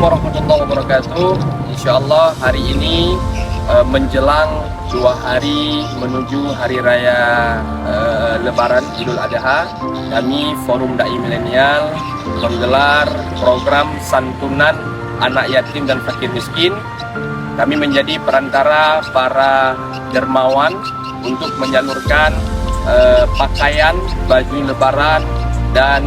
warahmatullahi wabarakatuh. Insyaallah hari ini menjelang 2 hari menuju hari raya Lebaran Idul Adha, kami Forum Dai Milenial menggelar program santunan anak yatim dan fakir miskin. Kami menjadi perantara para dermawan untuk menyalurkan pakaian, baju lebaran, dan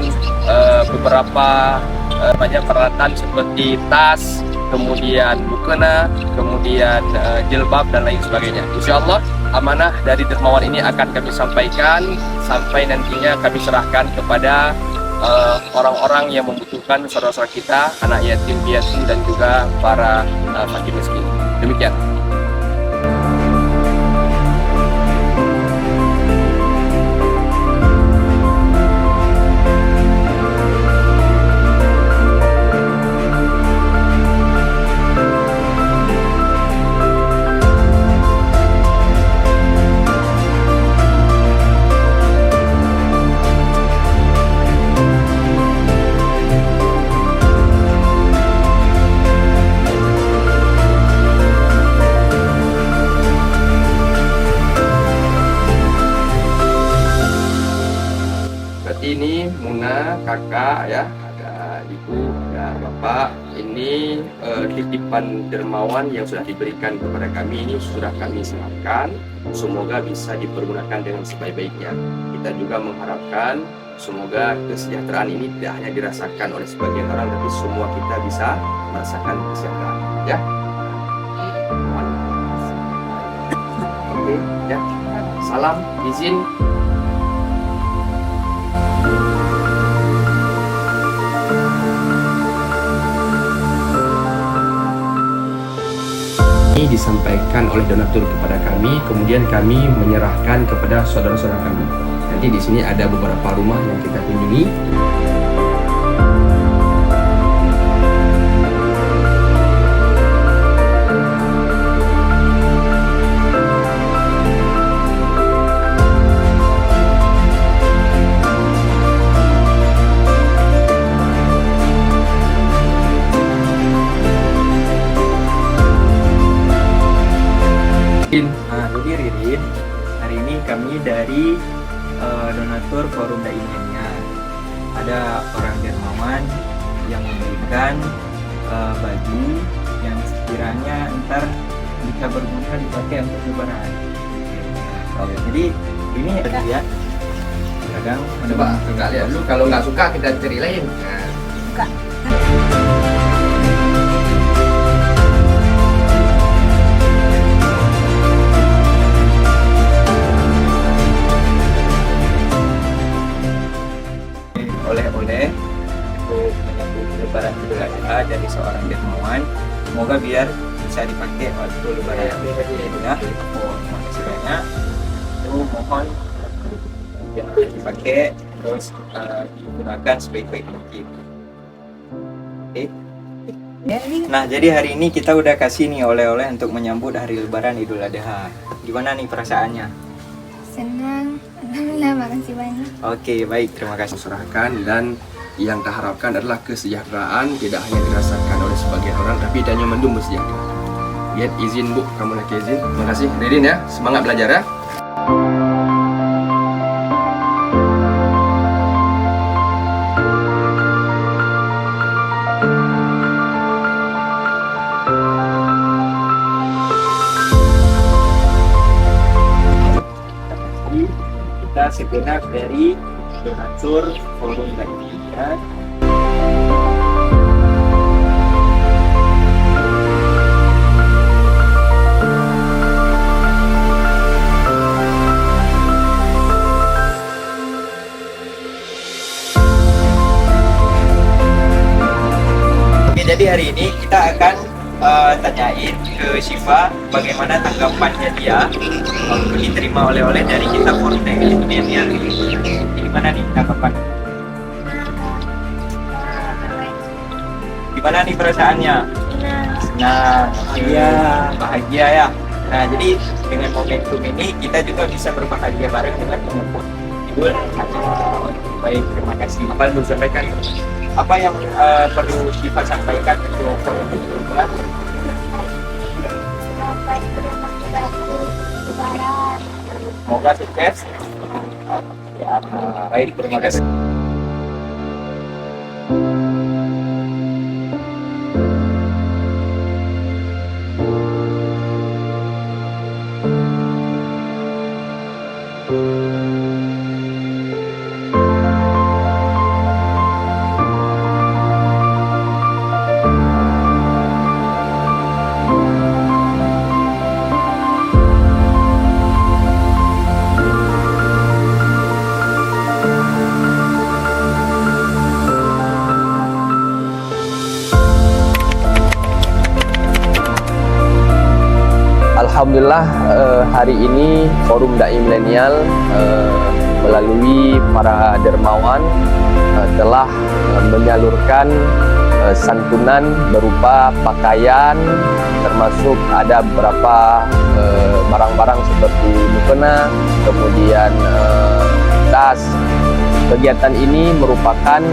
beberapa banyak peralatan seperti tas, kemudian mukena, kemudian jilbab dan lain sebagainya. Insyaallah amanah dari dermawan ini akan kami sampaikan sampai nantinya kami serahkan kepada orang-orang yang membutuhkan, saudara-saudara kita, anak yatim piatu dan juga para fakir miskin. Demikian. Ini Muna, kakak ya, ada ibu, ada bapak. Ini titipan dermawan yang sudah diberikan kepada kami, ini sudah kami serahkan. Semoga bisa dipergunakan dengan sebaik-baiknya. Kita juga mengharapkan semoga kesejahteraan ini tidak hanya dirasakan oleh sebagian orang, tapi semua kita bisa merasakan kesejahteraan. Ya. Oke, ya. Salam, izin. Ini disampaikan oleh donatur kepada kami, kemudian kami menyerahkan kepada saudara-saudara kami. Nanti di sini ada beberapa rumah yang kita kunjungi. Jadi Ririn, hari ini kami dari donatur Forum Dai Milenial. Ada orang dermawan yang memberikan baju yang sekiranya ntar bisa berguna dipakai untuk lebaran. Jadi ini ada ya. Kadang Coba kita lihat dulu, kalau nggak suka kita cari lain. Suka. Oleh-oleh untuk menyambut lebaran Idul Adha dari seorang dermawan, semoga biar bisa dipakai waktu lebaran. Ya, makasih banyak. Itu mohon yang dipakai terus digunakan sebaik-baik mungkin. Oke. Nah, jadi hari ini kita udah kasih nih oleh-oleh untuk menyambut hari lebaran Idul Adha. Gimana nih perasaannya? Senang, alhamdulillah, makasih banyak. Oke, baik, terima kasih. Serahkan, dan yang kita harapkan adalah kesejahteraan tidak hanya dirasakan oleh sebagian orang, tapi hanya mendung sejahtera. Lihat, izin Bu, kamu lagi izin. Terima kasih Ririn ya, semangat belajar ya. Kita segenap dari donatur Forum Dai Milenial. Oke, jadi hari ini kita akan tanyain ke Syifa bagaimana tanggapannya dia waktu diterima oleh-oleh dari kita Forum Dai Milenial. Gimana nih tanggapan? Gimana nih perasaannya? Nah, iya, bahagia ya. Nah, jadi dengan momentum ini kita juga bisa berbahagia bareng dengan menyambut Idul Adha. Baik, terima kasih. Apa yang mau disampaikan? Apa yang perlu Syifa sampaikan untuk program? Selamat menikmati Lebaran. Semoga sukses. Ya, baik, terima kasih. Alhamdulillah hari ini Forum Dai Milenial melalui para dermawan telah menyalurkan santunan berupa pakaian, termasuk ada beberapa barang-barang seperti mukena, kemudian tas. Kegiatan ini merupakan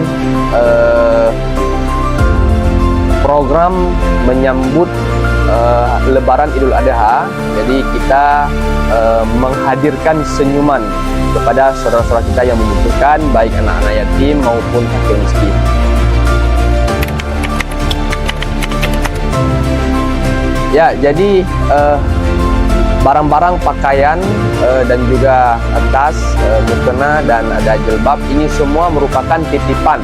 program menyambut Lebaran Idul Adha. Jadi kita menghadirkan senyuman kepada saudara-saudara kita yang membutuhkan, baik anak-anak yatim maupun fakir miskin. Ya, jadi barang-barang pakaian dan juga tas, mukena dan ada jilbab, ini semua merupakan titipan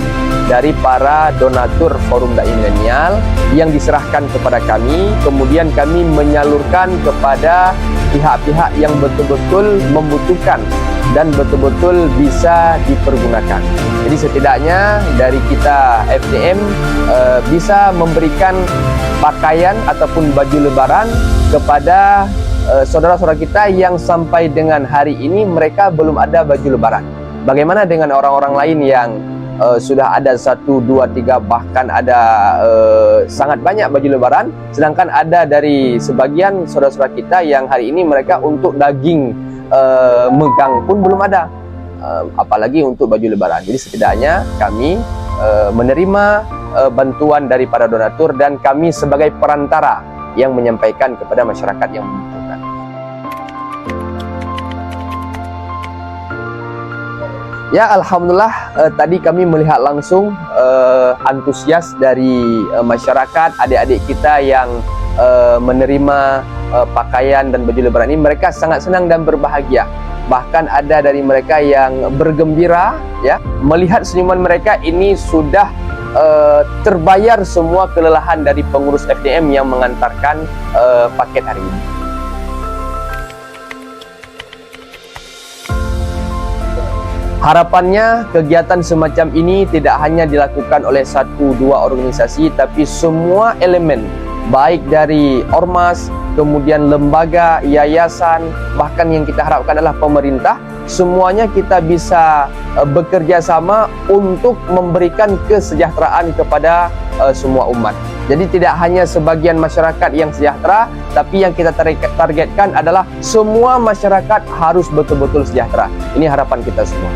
dari para donatur Forum Dai Milenial yang diserahkan kepada kami. Kemudian kami menyalurkan kepada pihak-pihak yang betul-betul membutuhkan dan betul-betul bisa dipergunakan. Jadi setidaknya dari kita FDM bisa memberikan pakaian ataupun baju lebaran kepada saudara-saudara kita yang sampai dengan hari ini mereka belum ada baju lebaran. Bagaimana dengan orang-orang lain yang sudah ada 1, 2, 3, bahkan ada sangat banyak baju lebaran, sedangkan ada dari sebagian saudara-saudara kita yang hari ini mereka untuk daging megang pun belum ada, apalagi untuk baju lebaran. Jadi setidaknya kami menerima bantuan dari para donatur dan kami sebagai perantara yang menyampaikan kepada masyarakat yang membutuhkan. Ya, alhamdulillah tadi kami melihat langsung antusias dari masyarakat, adik-adik kita yang menerima pakaian dan baju lebaran ini. Mereka sangat senang dan berbahagia. Bahkan ada dari mereka yang bergembira ya, melihat senyuman mereka ini sudah terbayar semua kelelahan dari pengurus FDM yang mengantarkan paket hari ini. Harapannya kegiatan semacam ini tidak hanya dilakukan oleh 1-2 organisasi, tapi semua elemen, baik dari ormas, kemudian lembaga, yayasan, bahkan yang kita harapkan adalah pemerintah, semuanya kita bisa bekerja sama untuk memberikan kesejahteraan kepada semua umat. Jadi tidak hanya sebagian masyarakat yang sejahtera, tapi yang kita targetkan adalah semua masyarakat harus betul-betul sejahtera. Ini harapan kita semua.